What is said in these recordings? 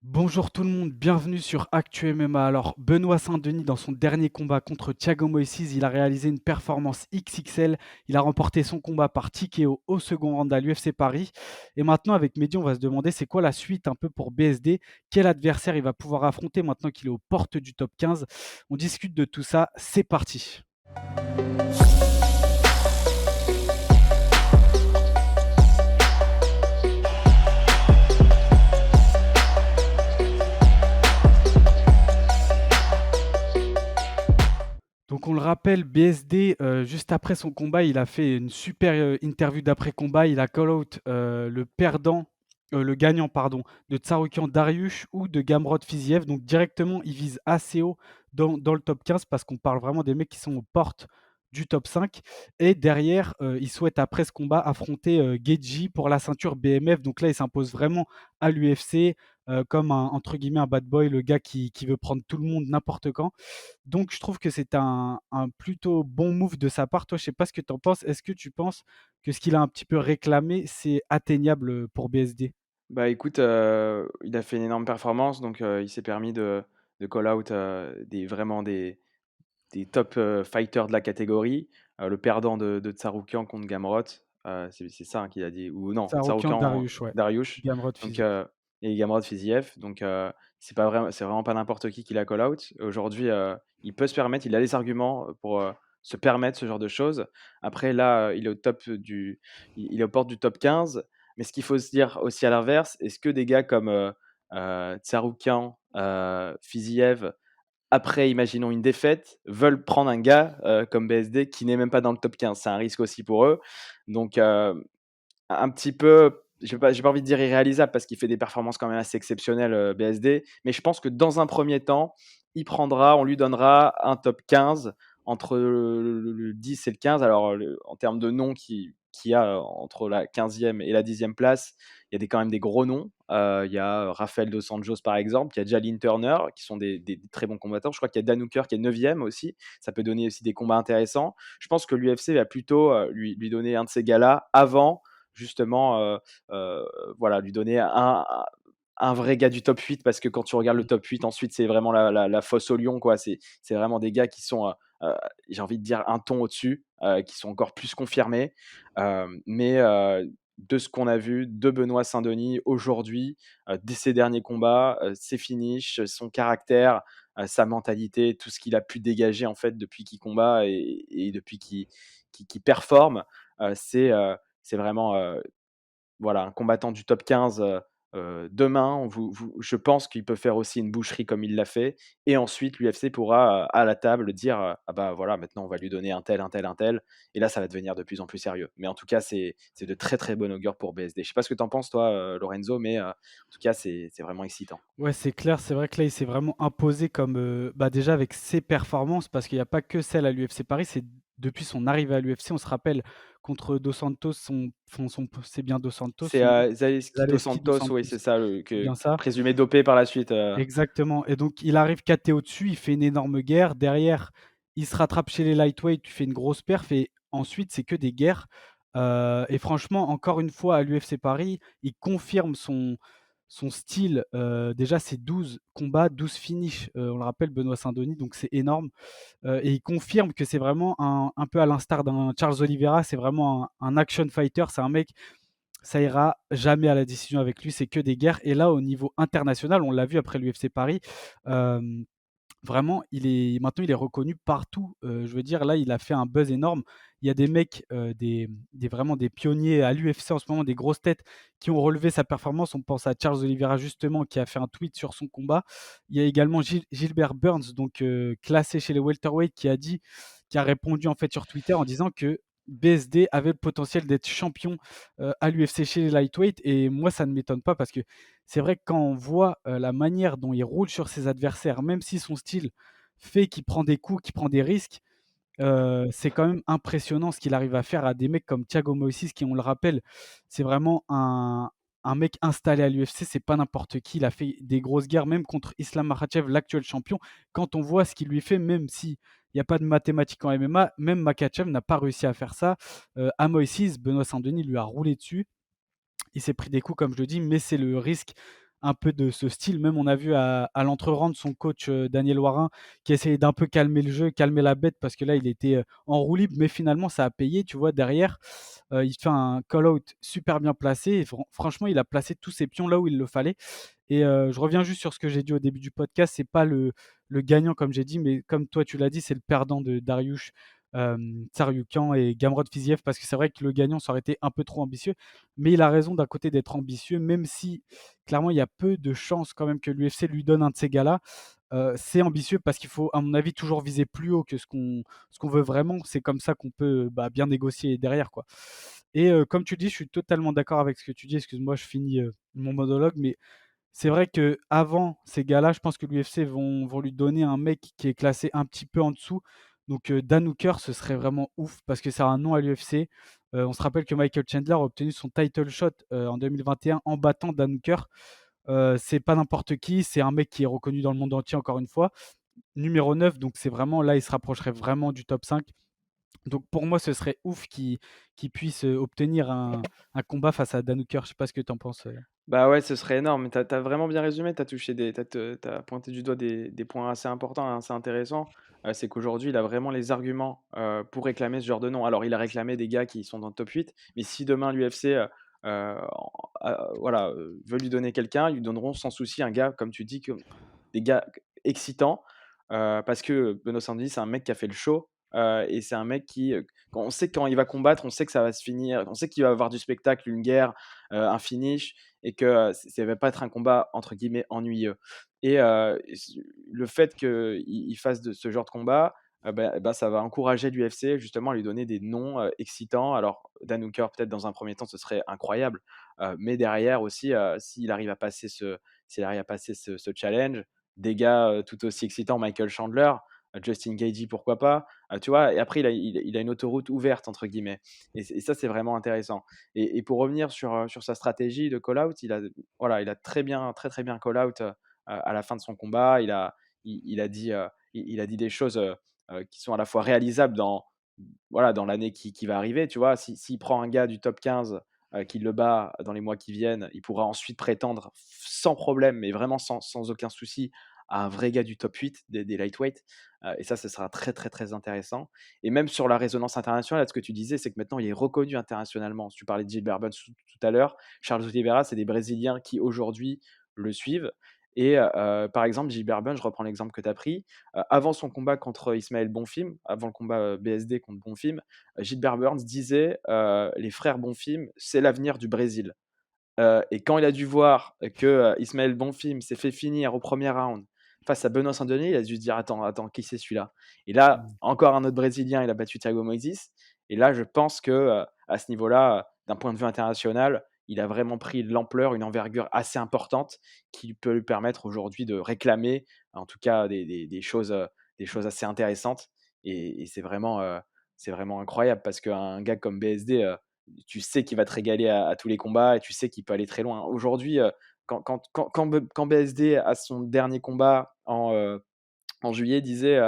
Bonjour tout le monde, bienvenue sur Actu MMA. Alors, Benoît Saint-Denis, dans son dernier combat contre Thiago Moïse, il a réalisé une performance XXL. Il a remporté son combat par TKO au second round à l'UFC Paris. Et maintenant, avec Mehdi, on va se demander c'est quoi la suite un peu pour BSD. Quel adversaire il va pouvoir affronter maintenant qu'il est aux portes du top 15. On discute de tout ça, c'est parti. Donc on le rappelle, BSD, juste après son combat, il a fait une super, interview d'après combat. Il a call out, le gagnant pardon, de Tsarukyan Dariush ou de Gamrot Fiziev. Donc directement, il vise assez haut dans le top 15 parce qu'on parle vraiment des mecs qui sont aux portes du top 5 et derrière, il souhaite après ce combat affronter, Guedji pour la ceinture BMF. Donc là, il s'impose vraiment à l'UFC, comme un entre guillemets «un bad boy», le gars qui veut prendre tout le monde n'importe quand. Donc je trouve que c'est un plutôt bon move de sa part. Toi, je sais pas ce que tu en penses. Est-ce que tu penses que ce qu'il a un petit peu réclamé, c'est atteignable, pour BSD? Bah, écoute, il a fait une énorme performance, donc il s'est permis de call out, des top, fighters de la catégorie. Le perdant de Tsarukyan contre Gamrot, c'est ça, hein, qu'il a dit? Ou non, Tsarukyan Tsarukyan Dariush, ouais. Dariush, Gamrot donc Fiziev. et Gamrot Fiziev, donc c'est vraiment pas n'importe qui l'a call out. Aujourd'hui, il peut se permettre, il a les arguments, pour, se permettre ce genre de choses. Après là, il est aux portes du top 15, mais ce qu'il faut se dire aussi à l'inverse, est-ce que des gars comme, Tsarukyan, Fiziev, après, imaginons une défaite, veulent prendre un gars, comme BSD qui n'est même pas dans le top 15. C'est un risque aussi pour eux. Donc, un petit peu, j'ai pas envie de dire irréalisable parce qu'il fait des performances quand même assez exceptionnelles, BSD. Mais je pense que dans un premier temps, on lui donnera un top 15 entre le 10 et le 15. Alors, en termes de noms qu'il y a entre la 15e et la 10e place, il y a quand même des gros noms. Il y a Rafael Dos Anjos par exemple, il y a Jalin Turner qui sont des très bons combattants. Je crois qu'il y a Dan Hooker qui est 9e aussi. Ça peut donner aussi des combats intéressants. Je pense que l'UFC va plutôt lui donner un de ces gars-là avant justement, voilà, lui donner un vrai gars du top 8 parce que quand tu regardes le Mmh. top 8 ensuite, c'est vraiment la fosse au lion, quoi. C'est vraiment des gars qui sont, j'ai envie de dire un ton au-dessus, qui sont encore plus confirmés. Mais de ce qu'on a vu de Benoît Saint-Denis aujourd'hui, dès ses derniers combats, ses finishes, son caractère, sa mentalité, tout ce qu'il a pu dégager en fait depuis qu'il combat et depuis qu'il performe, c'est vraiment, voilà, un combattant du top 15, demain, je pense qu'il peut faire aussi une boucherie comme il l'a fait et ensuite l'UFC pourra, à la table dire, «Ah bah, voilà, maintenant on va lui donner un tel, un tel, un tel» et là ça va devenir de plus en plus sérieux. Mais en tout cas, c'est de très, très bon augure pour BSD. Je sais pas ce que tu en penses toi, Lorenzo, mais en tout cas, c'est vraiment excitant. Ouais, c'est clair, c'est vrai que là, il s'est vraiment imposé comme, bah, déjà avec ses performances, parce qu'il y a pas que celles à l'UFC Paris, c'est depuis son arrivée à l'UFC. On se rappelle contre Dos Santos, c'est bien Dos Santos C'est, son nom? Zaleski dos Zaleski Dos Santos, oui, Santos, c'est ça, c'est bien que ça. présumé dopé par la suite. Exactement et donc il arrive KTO dessus, il fait une énorme guerre. Derrière, il se rattrape chez les lightweight, tu fais une grosse perf et ensuite c'est que des guerres, et franchement, encore une fois à l'UFC Paris, il confirme son style, déjà c'est 12 combats, 12 finishes, on le rappelle Benoît Saint-Denis, donc c'est énorme, et il confirme que c'est vraiment un peu à l'instar d'un Charles Oliveira, c'est vraiment un action fighter. C'est un mec, ça ira jamais à la décision avec lui, c'est que des guerres et là, au niveau international, on l'a vu après l'UFC Paris, hem, vraiment, il est reconnu partout, je veux dire, là, il a fait un buzz énorme. Il y a des mecs, des vraiment des pionniers à l'UFC en ce moment, des grosses têtes qui ont relevé sa performance. On pense à Charles Oliveira justement qui a fait un tweet sur son combat. Il y a également Gilbert Burns donc classé chez les welterweight qui a répondu en fait sur Twitter en disant que BSD avait le potentiel d'être champion, à l'UFC chez les lightweight et moi ça ne m'étonne pas parce que c'est vrai que quand on voit, la manière dont il roule sur ses adversaires, même si son style fait qu'il prend des coups, qu'il prend des risques, c'est quand même impressionnant ce qu'il arrive à faire à des mecs comme Thiago Moïse qui, on le rappelle, c'est vraiment un mec installé à l'UFC, c'est pas n'importe qui. Il a fait des grosses guerres, même contre Islam Makhachev, l'actuel champion. Quand on voit ce qu'il lui fait, même s'il y a pas de mathématiques en MMA, même Makhachev n'a pas réussi à faire ça. À Moïse, Benoît Saint-Denis lui a roulé dessus. Il s'est pris des coups, comme je le dis, mais c'est le risque. un peu de ce style. Même on a vu à l'entre-round son coach, Daniel Warin qui essayait d'un peu calmer le jeu, calmer la bête parce que là il était, en roue libre, mais finalement ça a payé, tu vois? Derrière, il fait un call out super bien placé et franchement il a placé tous ses pions là où il le fallait. Et je reviens juste sur ce que j'ai dit au début du podcast, c'est pas le gagnant comme j'ai dit, mais comme toi tu l'as dit, c'est le perdant de Dariush, Tsarukyan et Gamrot Fiziev, parce que c'est vrai que le gagnant, ça aurait été un peu trop ambitieux. Mais il a raison d'un côté d'être ambitieux, même si clairement il y a peu de chances quand même que l'UFC lui donne un de ces gars-là. C'est ambitieux parce qu'il faut, à mon avis, toujours viser plus haut que ce qu'on veut vraiment. C'est comme ça qu'on peut, bah, bien négocier derrière, quoi. Et comme tu dis, je suis totalement d'accord avec ce que tu dis. Excuse-moi, je finis, mon monologue, mais c'est vrai qu'avant ces gars-là, je pense que l'UFC vont lui donner un mec qui est classé un petit peu en dessous. Donc, Dan Hooker, ce serait vraiment ouf parce que ça a un nom à l'UFC. On se rappelle que Michael Chandler a obtenu son title shot, en 2021 en battant Dan Hooker. C'est pas n'importe qui, c'est un mec qui est reconnu dans le monde entier encore une fois. Numéro 9, donc c'est vraiment là, il se rapprocherait vraiment du top 5. Donc pour moi, ce serait ouf qu'il puisse, obtenir un combat face à Dan Hooker. Je sais pas ce que tu en penses, Bah, ouais, ce serait énorme. Tu as vraiment bien résumé, tu as touché tu as pointé du doigt des points assez importants, hein, assez intéressants. C'est qu'aujourd'hui, il a vraiment les arguments, pour réclamer ce genre de nom. Alors, il a réclamé des gars qui sont dans le top 8, mais si demain l'UFC, en voilà, veut lui donner quelqu'un, ils lui donneront sans souci un gars, comme tu dis, que des gars excitants, parce que Benoît Saint-Denis, c'est un mec qui a fait le show, et c'est un mec qui, quand on sait que quand il va combattre, on sait que ça va se finir, on sait qu'il va avoir du spectacle, une guerre, un finish, et que, ça va pas être un combat entre guillemets «ennuyeux», et le fait qu'il fasse de ce genre de combat, bah, ça va encourager l'UFC justement à lui donner des noms, excitants. Alors Dan Hooker peut-être dans un premier temps ce serait incroyable, mais derrière aussi, s'il arrive à passer ce challenge, des gars, tout aussi excitants, Michael Chandler, Justin Gaethje pourquoi pas, tu vois? Et après il a une «autoroute ouverte» entre guillemets, et ça c'est vraiment intéressant. Et pour revenir sur sa stratégie de call out, voilà, il a très bien, très, très bien call out, à la fin de son combat. Il a dit, il a dit des choses, qui sont à la fois réalisables voilà, dans l'année qui va arriver, tu vois? S'il prend un gars du top 15, qui le bat dans les mois qui viennent, il pourra ensuite prétendre sans problème, mais vraiment sans aucun souci, à un vrai gars du top 8 des lightweight, et ça, ce sera très, très, très intéressant. Et même sur la résonance internationale, ce que tu disais, c'est que maintenant il est reconnu internationalement. Tu parlais de Gilbert Burns tout à l'heure, Charles Oliveira, c'est des Brésiliens qui aujourd'hui le suivent. Et par exemple, Gilbert Burns, je reprends l'exemple que tu as pris, avant son combat contre Ismaël Bonfim, avant le combat, BSD contre Bonfim, Gilbert Burns disait, «Les frères Bonfim, c'est l'avenir du Brésil». Et quand il a dû voir que, Ismaël Bonfim s'est fait finir au premier round face à Benoît Saint-Denis, il a dû se dire: «Attends, attends, qui c'est celui-là?» Et là, Mmh. encore un autre Brésilien, il a battu Thiago Moises, et là, je pense que, à ce niveau-là, d'un point de vue international, il a vraiment pris de l'ampleur, une envergure assez importante qui peut lui permettre aujourd'hui de réclamer, en tout cas des choses assez intéressantes, et c'est vraiment incroyable parce qu'un gars comme BSD, tu sais qu'il va te régaler à tous les combats et tu sais qu'il peut aller très loin. Aujourd'hui, quand BSD a son dernier combat en juillet disait,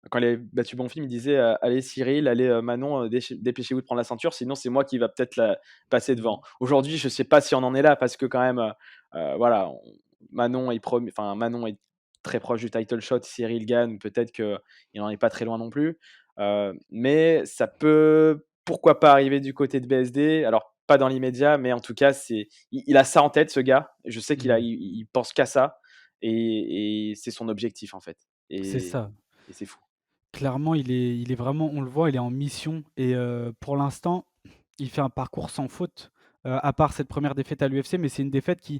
quand il avait battu Bonfim, il disait, «Allez Cyril, allez, Manon, dépêchez-vous de prendre la ceinture, sinon c'est moi qui va peut-être la passer devant». Mmh. Aujourd'hui, je ne sais pas si on en est là parce que quand même, voilà, Manon est très proche du title shot, Cyril gagne, peut-être qu'il n'en est pas très loin non plus, mais ça peut, pourquoi pas, arriver du côté de BSD. Alors pas dans l'immédiat, mais en tout cas, il a ça en tête ce gars. Je sais Mmh. il pense qu'à ça, et c'est son objectif en fait. C'est Et ça. et c'est fou. Clairement, il est vraiment, on le voit, il est en mission et pour l'instant, il fait un parcours sans faute, à part cette première défaite à l'UFC, mais c'est une défaite qui,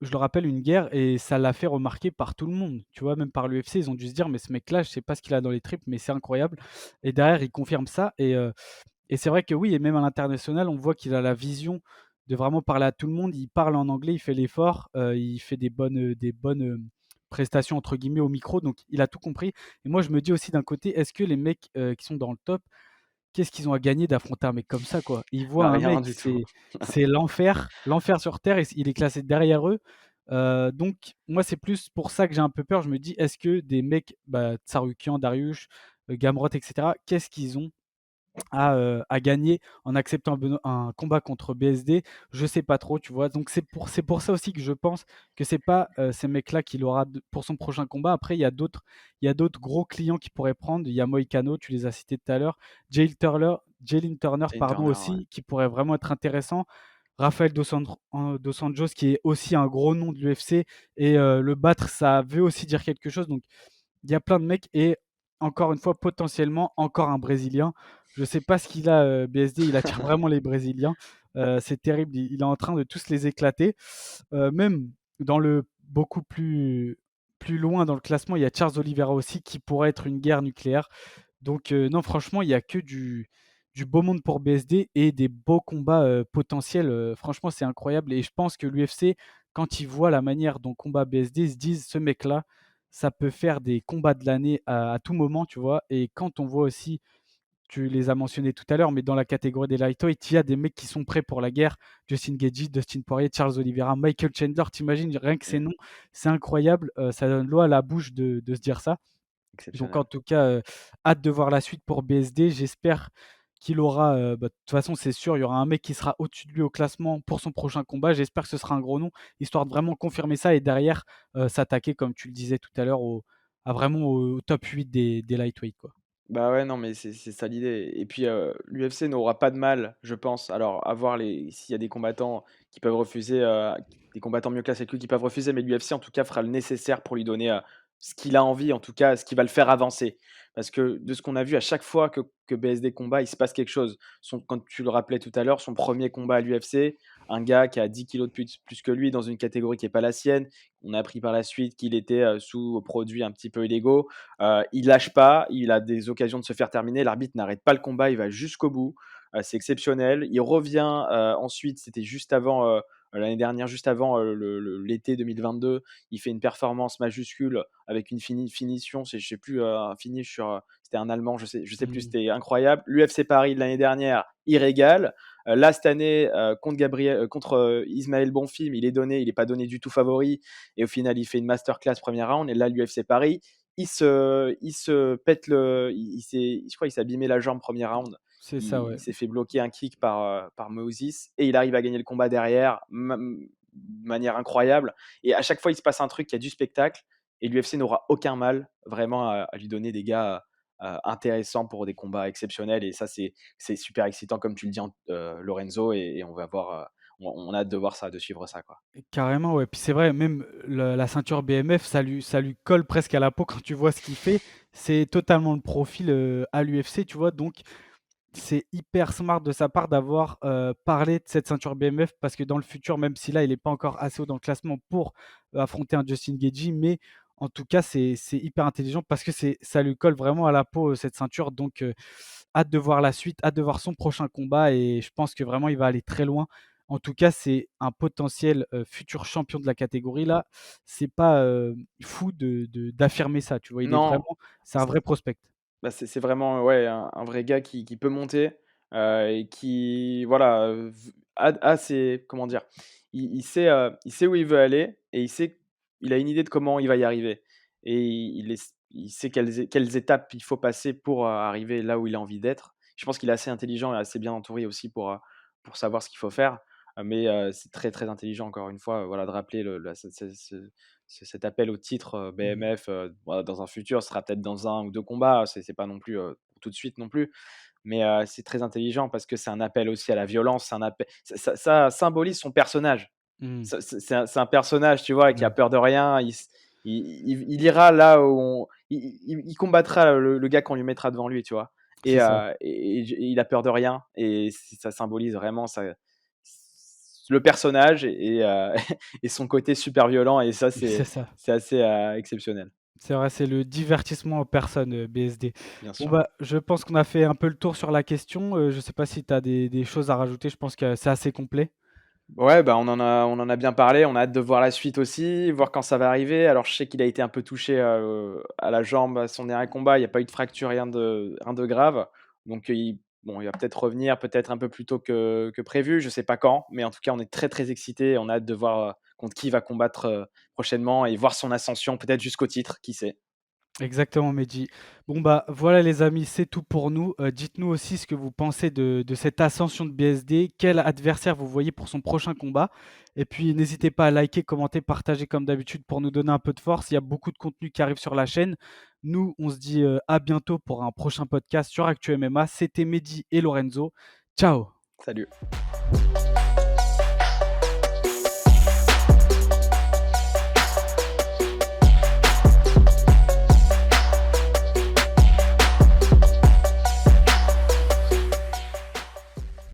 je le rappelle, une guerre, et ça l'a fait remarquer par tout le monde, tu vois? Même par l'UFC, ils ont dû se dire: «Mais ce mec-là, je sais pas ce qu'il a dans les tripes, mais c'est incroyable», et derrière, il confirme ça. Et c'est vrai que oui, et même à l'international, on voit qu'il a la vision de vraiment parler à tout le monde. Il parle en anglais, il fait l'effort, il fait des bonnes «prestations» entre guillemets au micro, donc il a tout compris. Et moi, je me dis aussi d'un côté, est-ce que les mecs, qui sont dans le top, qu'est-ce qu'ils ont à gagner d'affronter un mec comme ça, quoi? Ils voient Bah, un rien mec, du tout. c'est l'enfer sur terre, et il est classé derrière eux. Donc moi, c'est plus pour ça que j'ai un peu peur. Je me dis: «Est-ce que des mecs, bah, Tsarukyan, Dariush, Gamrot et cetera, qu'est-ce qu'ils ont à gagner en acceptant un combat contre BSD, je sais pas trop, tu vois? Donc c'est pour ça aussi que je pense que c'est pas, ces mecs-là qu'il aura d pour son prochain combat. Après il y a d'autres gros clients qu'il pourrait prendre. Il y a Moïcano, tu les as cités tout à l'heure, Jalin Turner, Jane pardon, Turner, ouais. aussi, qui pourrait vraiment être intéressant. Rafael dos Anjos qui est aussi un gros nom de l'UFC et le battre, ça veut aussi dire quelque chose. Donc il y a plein de mecs et encore une fois, potentiellement, encore un Brésilien. Je sais pas ce qu'il a, BSD, il attire vraiment les Brésiliens. C'est terrible, il est en train de tous les éclater. Même dans le beaucoup plus loin dans le classement, il y a Charles Oliveira aussi qui pourrait être une guerre nucléaire. Donc non, franchement, il y a que du beau monde pour BSD et des beaux combats, potentiels, franchement, c'est incroyable et je pense que l'UFC, quand ils voient la manière dont combat BSD, ils se disent: «Ce mec-là, ça peut faire des combats de l'année à tout moment», tu vois? Et quand on voit aussi, tu les as mentionnés tout à l'heure, mais dans la catégorie des lightweight, il y a des mecs qui sont prêts pour la guerre. Justin Gaethje, Dustin Poirier, Charles Oliveira, Michael Chandler, tu rien que ces Mmh, noms, c'est incroyable, ça donne l'eau à la bouche de se dire ça. Donc en exceptionnel. tout cas, hâte de voir la suite pour BSD. J'espère qu'il aura, de toute façon, c'est sûr, il y aura un mec qui sera au-dessus de lui au classement pour son prochain combat. J'espère que ce sera un gros nom, histoire de vraiment confirmer ça et derrière, s'attaquer, comme tu le disais tout à l'heure, vraiment au top 8 des lightweight, quoi. Bah, ouais, non, mais c'est ça l'idée et puis, l'UFC n'aura pas de mal, je pense. Alors à voir les s'il y a des combattants qui peuvent refuser, des combattants mieux classés que lui qui peuvent refuser, mais l'UFC en tout cas fera le nécessaire pour lui donner, ce qu'il a envie, en tout cas ce qui va le faire avancer. Parce que de ce qu'on a vu à chaque fois que BSD combat, il se passe quelque chose. Comme tu le rappelais tout à l'heure, son premier combat à l'UFC, un gars qui a 10 kilos de plus que lui dans une catégorie qui est pas la sienne. On a appris par la suite qu'il était, sous produits un petit peu illégaux. Il lâche pas, il a des occasions de se faire terminer, l'arbitre n'arrête pas le combat, il va jusqu'au bout. C'est exceptionnel. Il revient, ensuite, c'était juste avant, l'année dernière, juste avant, l'été 2022, il fait une performance majuscule avec une finition, je sais plus, un finish sur, c'était un Allemand, je sais plus, Mmh. c'était incroyable. L'UFC Paris de l'année dernière, il régale. Là, cette année, contre Ismaël Bonfim, il est pas donné du tout favori et au final, il fait une masterclass premier round et là, l'UFC Paris, il se pète je crois, il s'est abîmé la jambe premier round. C'est ça, Il ouais. s'est fait bloquer un kick par Moses et il arrive à gagner le combat derrière, de manière incroyable. Et à chaque fois, il se passe un truc, il y a du spectacle et l'UFC n'aura aucun mal vraiment à lui donner des gars intéressants pour des combats exceptionnels. Et ça, c'est super excitant, comme tu le dis, Lorenzo. Et on va voir, on a hâte de voir ça, de suivre ça, quoi. Carrément, ouais. Puis c'est vrai, même la ceinture BMF, ça lui colle presque à la peau quand tu vois ce qu'il fait. C'est totalement le profil, à l'UFC, tu vois? Donc c'est hyper smart de sa part d'avoir, parlé de cette ceinture BMF parce que dans le futur, même si là, il est pas encore assez haut dans le classement pour, affronter un Justin Gaethje, mais en tout cas, c'est hyper intelligent parce que ça lui colle vraiment à la peau, cette ceinture. Donc hâte de voir la suite, hâte de voir son prochain combat et je pense que vraiment il va aller très loin. En tout cas, c'est un potentiel, futur champion de la catégorie là. C'est pas, fou d'affirmer ça, tu vois? Il est Non, vraiment c'est un vrai prospect. bah, c'est vraiment, ouais, un vrai gars qui peut monter, et qui voilà, v a ses comment dire? Il sait où il veut aller et il a une idée de comment il va y arriver et il sait quelles étapes il faut passer pour, arriver là où il a envie d'être. Je pense qu'il est assez intelligent et assez bien entouré aussi pour savoir ce qu'il faut faire, mais c'est très, très intelligent encore une fois, voilà, de rappeler le la cet appel au titre, Mmh. BMF, voilà, dans un futur, ce sera peut-être dans un ou 2 combats, c'est pas non plus, pour tout de suite non plus, mais c'est très intelligent parce que c'est un appel aussi à la violence, c'est un appel ça symbolise son personnage. Mmh. C'est un personnage, tu vois, qui a Ouais, peur de rien, il ira là où il combattra le gars qu'on lui mettra devant lui, tu vois? c'est ça. Et il a peur de rien et ça symbolise vraiment le personnage et son côté super violent et ça, C'est c'est ça. c'est assez, exceptionnel, C'est vrai, c'est le divertissement en personne, BSD. bien Bon, sûr. bah, je pense qu'on a fait un peu le tour sur la question, je sais pas si tu as des choses à rajouter? Je pense que c'est assez complet. Ouais, bah, on en a bien parlé, on a hâte de voir la suite aussi, voir quand ça va arriver. Alors je sais qu'il a été un peu touché, à la jambe à son dernier combat, il y a pas eu de fracture, rien de grave. Donc, il va peut-être revenir, peut-être un peu plus tôt que prévu, je sais pas quand, mais en tout cas, on est très, très excités, on a hâte de voir, contre qui il va combattre, prochainement et voir son ascension peut-être jusqu'au titre, qui sait? Exactement, Mehdi. Bon, bah, voilà les amis, c'est tout pour nous. Dites-nous aussi ce que vous pensez de cette ascension de BSD. Quel adversaire vous voyez pour son prochain combat? Et puis n'hésitez pas à liker, commenter, partager comme d'habitude pour nous donner un peu de force. Il y a beaucoup de contenu qui arrive sur la chaîne. Nous, on se dit, à bientôt pour un prochain podcast sur Actu MMA. C'était Mehdi et Lorenzo. Ciao! Salut.